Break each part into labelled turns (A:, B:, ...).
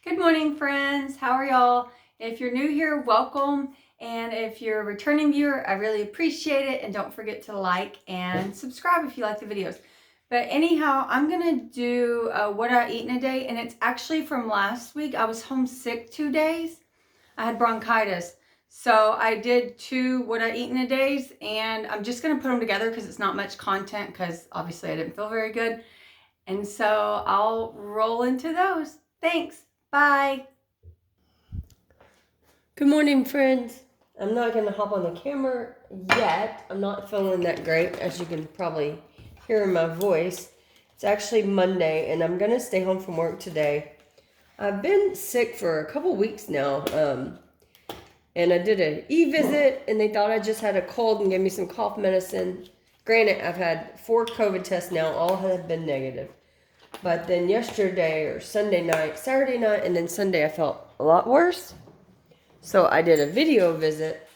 A: Good morning, friends. How are y'all? If you're new here, welcome. And if you're a returning viewer, I really appreciate it. And don't forget to like and subscribe if you like the videos. But anyhow, I'm going to do what I eat in a day. And it's actually from last week. I was homesick 2 days. I had bronchitis. So I did 2 what I eat in a days. And I'm just going to put them together because it's not much content because obviously I didn't feel very good. And so I'll roll into those. Thanks. Bye.
B: Good morning, friends. I'm not going to hop on the camera yet. I'm not feeling that great, as you can probably hear in my voice. It's actually Monday, and I'm going to stay home from work today. I've been sick for a couple weeks now, and I did an e-visit, and they thought I just had a cold and gave me some cough medicine. Granted, I've had 4 COVID tests now. All have been negative. But then yesterday or Saturday night, and then Sunday, I felt a lot worse. So I did a video visit,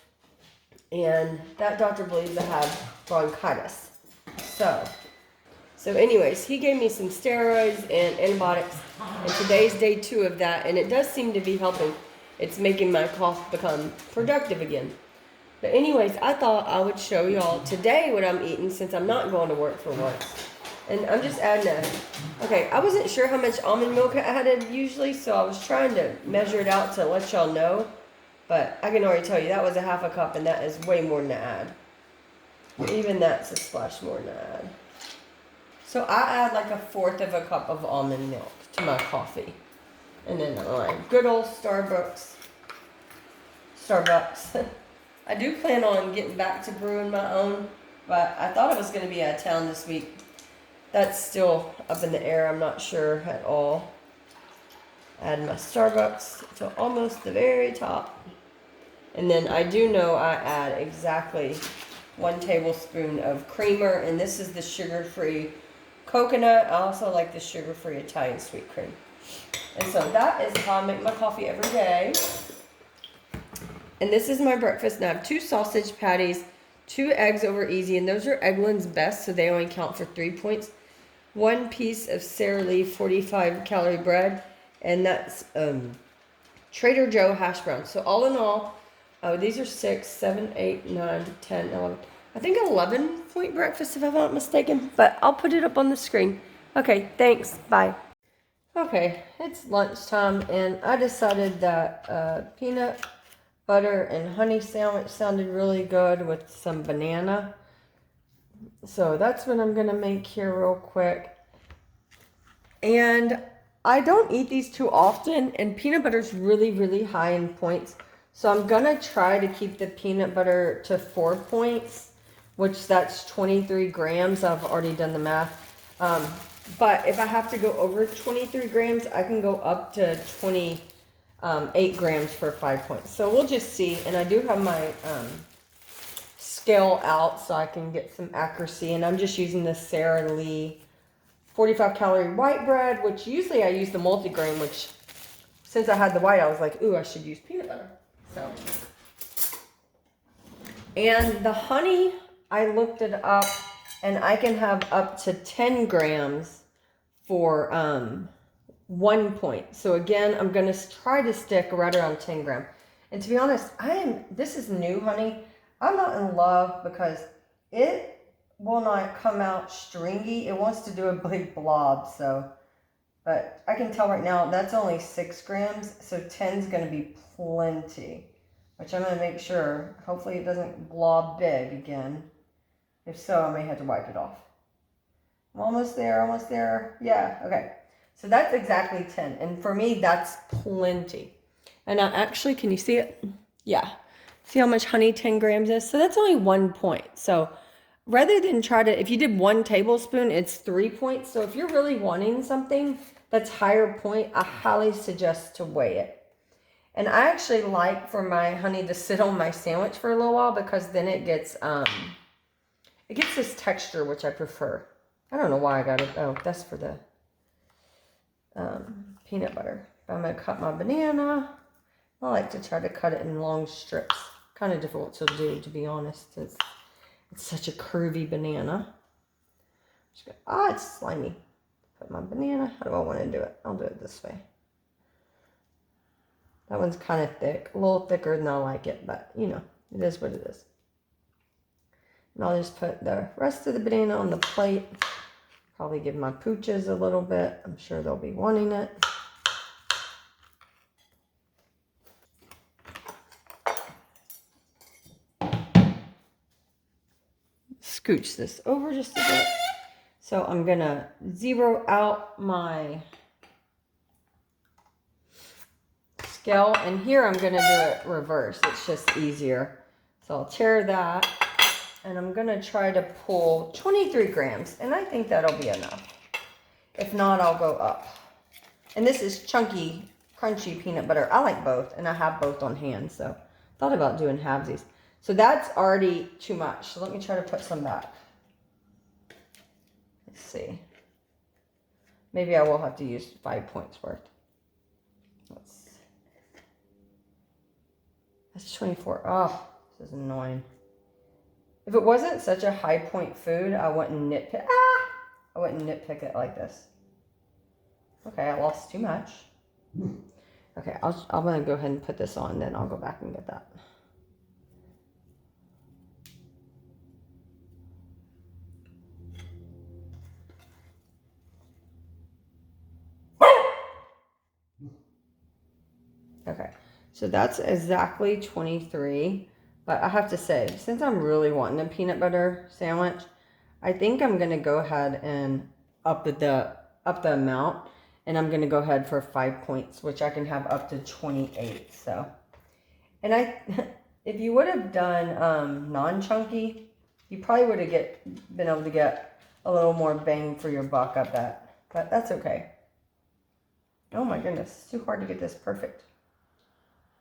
B: and that doctor believes I have bronchitis. So anyways, he gave me some steroids and antibiotics, and today's day 2 of that, and it does seem to be helping. It's making my cough become productive again. But anyways, I thought I would show y'all today what I'm eating since I'm not going to work for once. And I'm just adding okay, I wasn't sure how much almond milk I added usually, so I was trying to measure it out to let y'all know. But I can already tell you that was a half a cup, and that is way more than I add. Even that's a splash more than I add. So I add like 1/4 of a cup of almond milk to my coffee. And then like good old Starbucks. I do plan on getting back to brewing my own, but I thought I was going to be out of town this week. That's still up in the air. I'm not sure at all. Add my Starbucks to almost the very top. And then I do know I add exactly 1 tablespoon of creamer, and this is the sugar-free coconut. I also like the sugar-free Italian sweet cream. And so that is how I make my coffee every day. And this is my breakfast. And I have 2 sausage patties, 2 eggs over easy, and those are Eggland's Best, so they only count for 3 points. 1 piece of Sara Lee 45-calorie bread, and that's Trader Joe hash browns. So all in all, these are 6, 7, 8, 9, 10, 11. I think 11-point breakfast if I'm not mistaken, but I'll put it up on the screen. Okay, thanks. Bye. Okay, it's lunchtime, and I decided that peanut butter and honey sandwich sounded really good with some banana. So that's what I'm going to make here real quick. And I don't eat these too often, and peanut butter is really, really high in points. So I'm going to try to keep the peanut butter to 4 points, which that's 23 grams. I've already done the math. But if I have to go over 23 grams, I can go up to 28 grams for 5 points. So we'll just see. And I do have my scale out so I can get some accuracy. And I'm just using the Sara Lee 45-calorie white bread, which usually I use the multigrain, which since I had the white, I was like, ooh, I should use peanut butter. So, and the honey, I looked it up, and I can have up to 10 grams for 1 point. So again, I'm going to try to stick right around 10 grams. And to be honest, this is new honey. I'm not in love because it will not come out stringy. It wants to do a big blob, so. But I can tell right now that's only 6 grams, so 10 is going to be plenty. Which I'm going to make sure, hopefully it doesn't blob big again. If so, I may have to wipe it off. I'm almost there. Yeah, okay. So that's exactly 10. And for me, that's plenty. And actually, can you see it? Yeah. See how much honey 10 grams is? So that's only 1 point. So rather than if you did 1 tablespoon, it's 3 points. So if you're really wanting something that's higher point, I highly suggest to weigh it. And I actually like for my honey to sit on my sandwich for a little while because then it gets this texture, which I prefer. I don't know why I got it. Oh, that's for the peanut butter. I'm going to cut my banana. I like to try to cut it in long strips. Kind of difficult to do, to be honest. It's such a curvy banana. It's slimy. Put my banana. How do I want to do it? I'll do it this way. That one's kind of thick, a little thicker than I like it, but you know, it is what it is. And I'll just put the rest of the banana on the plate. Probably give my pooches a little bit. I'm sure they'll be wanting it. Scooch this over just a bit. So I'm gonna zero out my scale, and here I'm gonna do it reverse. It's just easier. So I'll tear that, and I'm gonna try to pull 23 grams, and I think that'll be enough. If not, I'll go up. And this is chunky, crunchy peanut butter. I like both, and I have both on hand, so thought about doing halvesies. So that's already too much. So let me try to put some back. Let's see. Maybe I will have to use 5 points worth. That's 24. Oh, this is annoying. If it wasn't such a high point food, I wouldn't nitpick. I wouldn't nitpick it like this. Okay, I lost too much. Okay, I'm gonna go ahead and put this on, then I'll go back and get that. Okay, so that's exactly 23. But I have to say, since I'm really wanting a peanut butter sandwich, I think I'm gonna go ahead and up the amount, and I'm gonna go ahead for 5 points, which I can have up to 28. So, and if you would have done non-chunky, you probably would have been able to get a little more bang for your buck, I bet. But that's okay. Oh my goodness, it's too hard to get this perfect.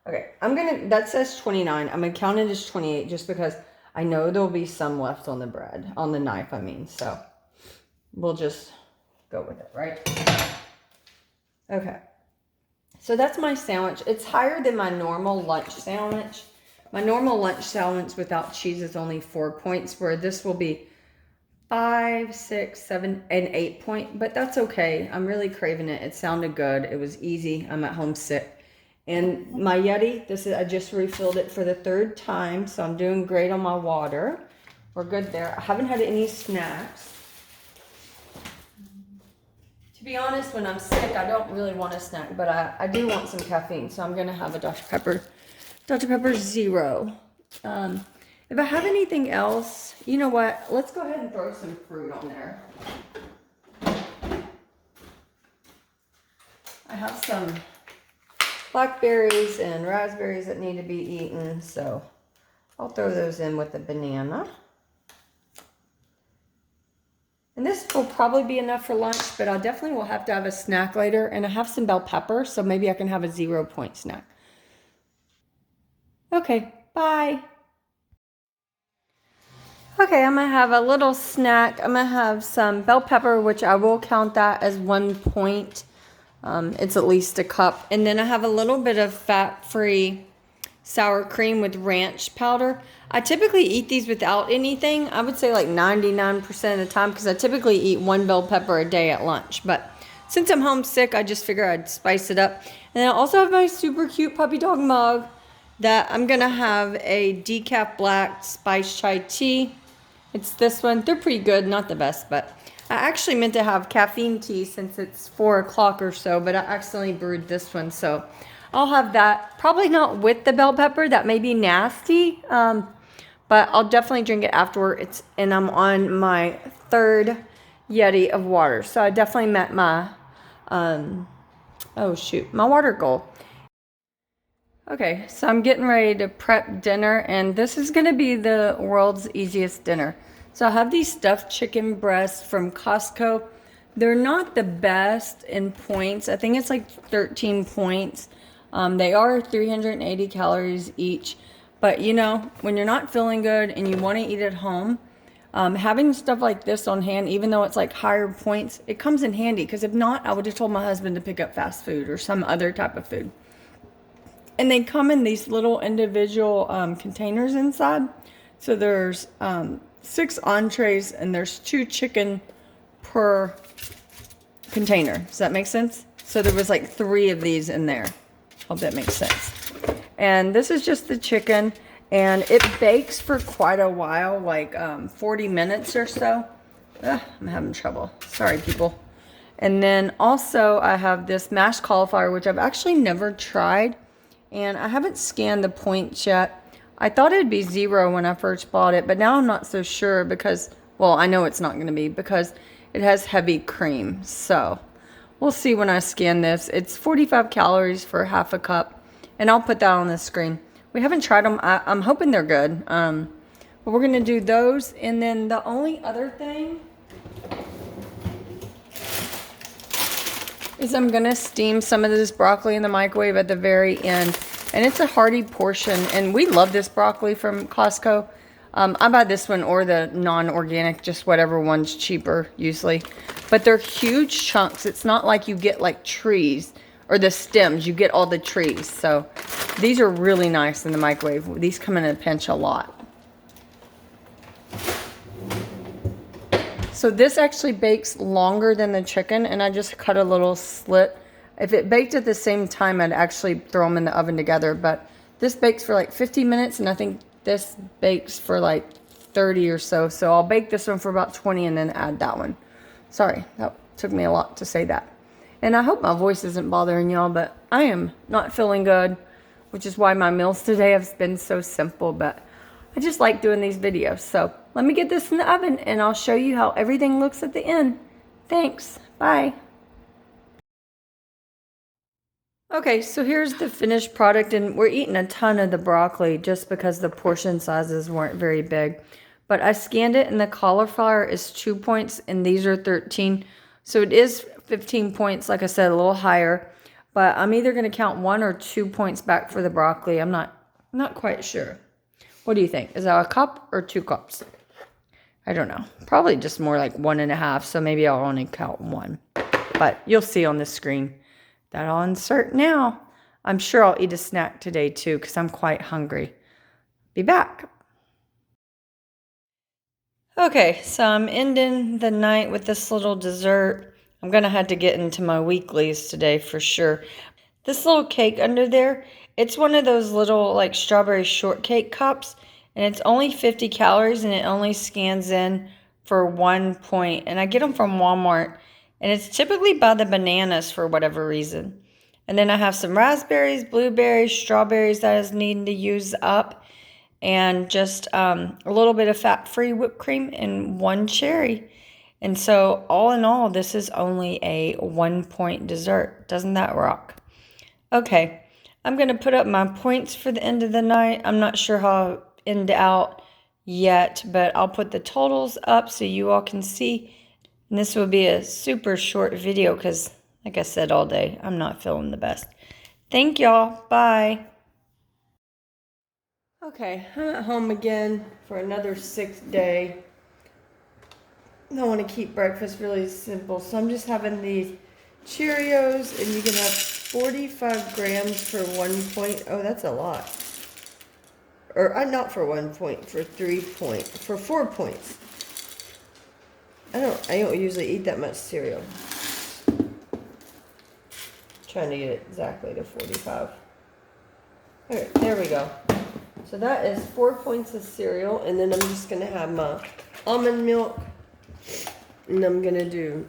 B: Okay, that says 29. I'm gonna count it as 28 just because I know there'll be some left on the bread, on the knife, I mean. So we'll just go with it, right? Okay, so that's my sandwich. It's higher than my normal lunch sandwich. My normal lunch sandwich without cheese is only 4 points, where this will be 5, 6, 7, and 8 point, but that's okay. I'm really craving it. It sounded good. It was easy. I'm at home sick. And my Yeti, I just refilled it for the 3rd time, so I'm doing great on my water. We're good there. I haven't had any snacks. To be honest, when I'm sick, I don't really want a snack, but I do want some caffeine, so I'm gonna have a Dr. Pepper Zero. If I have anything else, you know what? Let's go ahead and throw some fruit on there. I have some blackberries and raspberries that need to be eaten, so I'll throw those in with the banana. And this will probably be enough for lunch, but I definitely will have to have a snack later, and I have some bell pepper, so maybe I can have a 0 point snack. Okay, bye. Okay, I'm gonna have a little snack. I'm gonna have some bell pepper, which I will count that as 1 point. It's at least a cup. And then I have a little bit of fat-free sour cream with ranch powder. I typically eat these without anything. I would say like 99% of the time, because I typically eat 1 bell pepper a day at lunch. But since I'm homesick, I just figure I'd spice it up. And then I also have my super cute puppy dog mug that I'm going to have a decaf black spice chai tea. It's this one. They're pretty good. Not the best, but I actually meant to have caffeine tea since it's 4 o'clock or so, but I accidentally brewed this one, so I'll have that. Probably not with the bell pepper. That may be nasty, but I'll definitely drink it afterward. And I'm on my 3rd Yeti of water, so I definitely met my, my water goal. Okay, so I'm getting ready to prep dinner, and this is going to be the world's easiest dinner. So I have these stuffed chicken breasts from Costco. They're not the best in points. I think it's like 13 points. They are 380 calories each. But you know, when you're not feeling good and you want to eat at home, having stuff like this on hand, even though it's like higher points, it comes in handy. Because if not, I would have told my husband to pick up fast food or some other type of food. And they come in these little individual containers inside. So there's 6 entrees and there's 2 chicken per container. Does that make sense? So there was like 3 of these in there.
A: Hope that makes sense. And this is just the chicken, and it bakes for quite a while, like 40 minutes or so. Ugh, I'm having trouble. Sorry, people. And then also I have this mashed cauliflower, which I've actually never tried, and I haven't scanned the points yet. I thought it'd be 0 when I first bought it, but now I'm not so sure because, well, I know it's not going to be because it has heavy cream. So we'll see when I scan this. It's 45 calories for half a cup, and I'll put that on the screen. We haven't tried them. I'm hoping they're good. But we're going to do those. And then the only other thing is I'm going to steam some of this broccoli in the microwave at the very end. And it's a hearty portion. And we love this broccoli from Costco. I buy this one or the non-organic, just whatever one's cheaper usually. But they're huge chunks. It's not like you get like trees or the stems. You get all the trees. So these are really nice in the microwave. These come in a pinch a lot. So this actually bakes longer than the chicken, and I just cut a little slit. If it baked at the same time, I'd actually throw them in the oven together. But this bakes for like 50 minutes, and I think this bakes for like 30 or so. So I'll bake this one for about 20 and then add that one. Sorry, that took me a lot to say that. And I hope my voice isn't bothering y'all, but I am not feeling good, which is why my meals today have been so simple. But I just like doing these videos. So let me get this in the oven, and I'll show you how everything looks at the end. Thanks. Bye. Okay, so here's the finished product, and we're eating a ton of the broccoli just because the portion sizes weren't very big. But I scanned it, and the cauliflower is 2 points, and these are 13. So it is 15 points, like I said, a little higher. But I'm either going to count 1 or 2 points back for the broccoli. I'm not quite sure. What do you think? Is that a cup or 2 cups? I don't know. Probably just more like 1.5, so maybe I'll only count 1. But you'll see on the screen. That I'll insert now. I'm sure I'll eat a snack today too because I'm quite hungry. Be back. Okay, so I'm ending the night with this little dessert. I'm going to have to get into my weeklies today for sure. This little cake under there, it's one of those little like strawberry shortcake cups, and it's only 50 calories, and it only scans in for 1 point. And I get them from Walmart. And it's typically by the bananas for whatever reason. And then I have some raspberries, blueberries, strawberries that I was needing to use up. And just a little bit of fat-free whipped cream and 1 cherry. And so all in all, this is only a 1 point dessert. Doesn't that rock? Okay, I'm going to put up my points for the end of the night. I'm not sure how I'll end out yet, but I'll put the totals up so you all can see. And this will be a super short video because, like I said all day, I'm not feeling the best. Thank y'all. Bye. Okay, I'm at home again for another 6th day. I want to keep breakfast really simple, so I'm just having these Cheerios, and you can have 45 grams for 1 point. Oh, that's a lot. Or not for 1 point, for 3 points, for 4 points. I don't usually eat that much cereal. Trying to get it exactly to 45. Alright, there we go. So that is 4 points of cereal, and then I'm just gonna have my almond milk, and I'm gonna do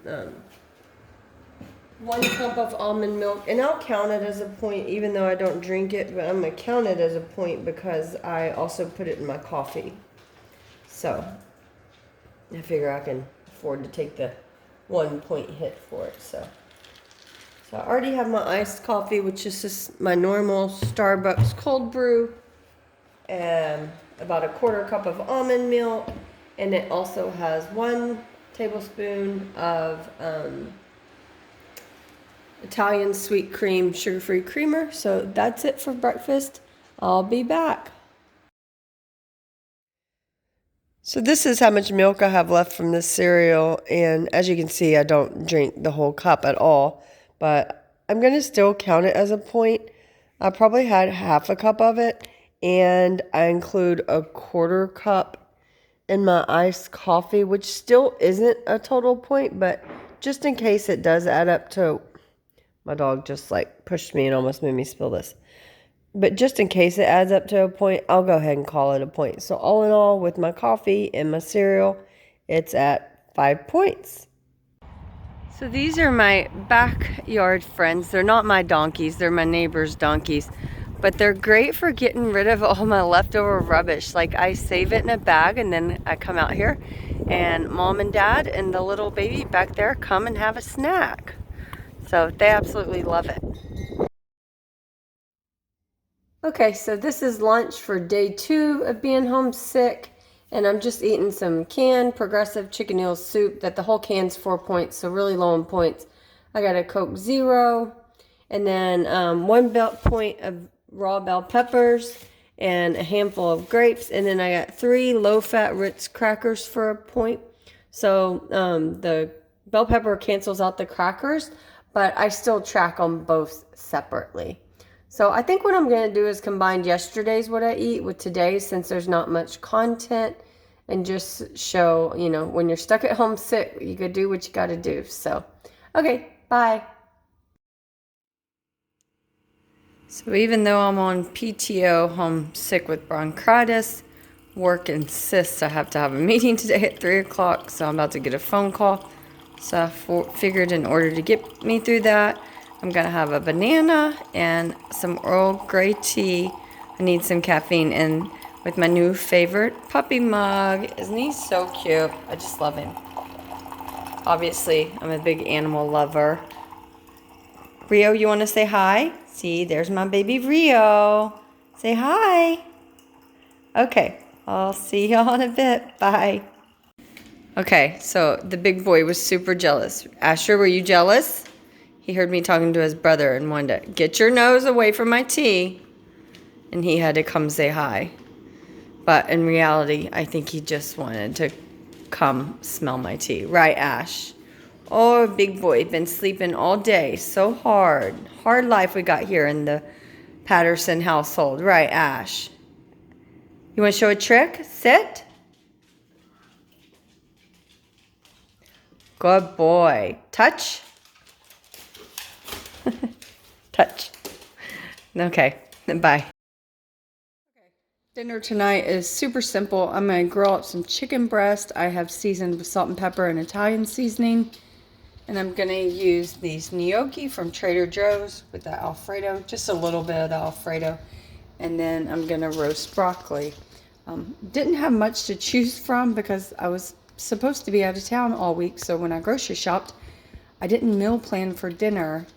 A: 1 cup of almond milk, and I'll count it as a point even though I don't drink it, but I'm gonna count it as a point because I also put it in my coffee. So I figure I can afford to take the 1 point hit for it. So I already have my iced coffee, which is just my normal Starbucks cold brew, and about a 1/4 cup of almond milk, and it also has 1 tablespoon of Italian sweet cream sugar-free creamer. So that's it for breakfast. I'll be back. So this is how much milk I have left from this cereal, and as you can see, I don't drink the whole cup at all, but I'm going to still count it as a point. I probably had half a cup of it, and I include a 1/4 cup in my iced coffee, which still isn't a total point, but just in case it does add up to
B: My dog just like pushed me and almost made me spill this. But just in case it adds up to a point, I'll go ahead and call it a point. So all in all, with my coffee and my cereal, it's at 5 points. So these are my backyard friends. They're not my donkeys, they're my neighbor's donkeys. But they're great for getting rid of all my leftover rubbish. Like I save it in a bag and then I come out here and mom and dad and the little baby back there come and have a snack. So they absolutely love it. Okay, so this is lunch for day 2 of being homesick. And I'm just eating some canned Progressive chicken noodle soup that the whole can's 4 points, so really low in points. I got a Coke Zero and then 1 point of raw bell peppers and a handful of grapes. And then I got 3 low-fat Ritz crackers for a point. So the bell pepper cancels out the crackers, but I still track them both separately. So I think what I'm going to do is combine yesterday's what I eat with today's, since there's not much content, and just show, you know, when you're stuck at home sick, you gotta do what you gotta do. So, okay, bye. So even though I'm on PTO, homesick with bronchitis, work insists I have to have a meeting today at 3 o'clock, so I'm about to get a phone call. So I figured in order to get me through that, I'm gonna have a banana and some Earl Grey tea. I need some caffeine, and with my new favorite puppy mug. Isn't he so cute? I just love him. Obviously, I'm a big animal lover. Rio, you want to say hi? See, there's my baby Rio. Say hi. Okay, I'll see y'all in a bit. Bye. Okay, so the big boy was super jealous. Asher, were you jealous? He heard me talking to his brother and wanted to get your nose away from my tea. And he had to come say hi. But in reality, I think he just wanted to come smell my tea. Right, Ash? Oh, big boy, been sleeping all day. So hard. Hard life we got here in the Patterson household. Right, Ash? You want to show a trick? Sit. Good boy. Touch. Touch. Okay, bye. Dinner tonight is super simple. I'm going to grill up some chicken breast. I have seasoned with salt and pepper and Italian seasoning. And I'm going to use these gnocchi from Trader Joe's with the Alfredo. Just a little bit of the Alfredo. And then I'm going to roast broccoli. Didn't have much to choose from because I was supposed to be out of town all week. So when I grocery shopped, I didn't meal plan for dinner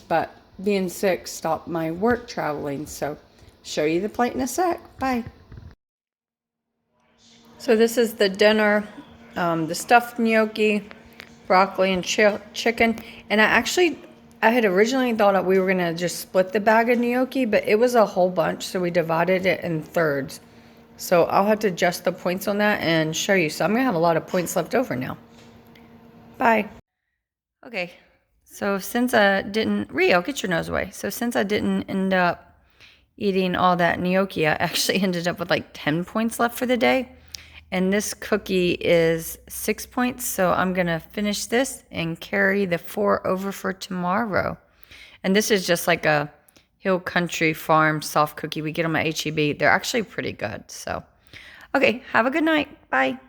B: but being sick stopped my work traveling. So show you the plate in a sec. Bye. So this is the dinner, the stuffed gnocchi, broccoli and chicken. And I had originally thought that we were gonna just split the bag of gnocchi, but it was a whole bunch, so we divided it in thirds. So I'll have to adjust the points on that and show you. So I'm gonna have a lot of points left over now. Bye. Okay, so since Rio, get your nose away. So since I didn't end up eating all that gnocchi, I actually ended up with like 10 points left for the day. And this cookie is 6 points, so I'm gonna finish this and carry the 4 over for tomorrow. And this is just like a Hill Country Farm soft cookie we get them at HEB. They're actually pretty good. So, okay, have a good night. Bye.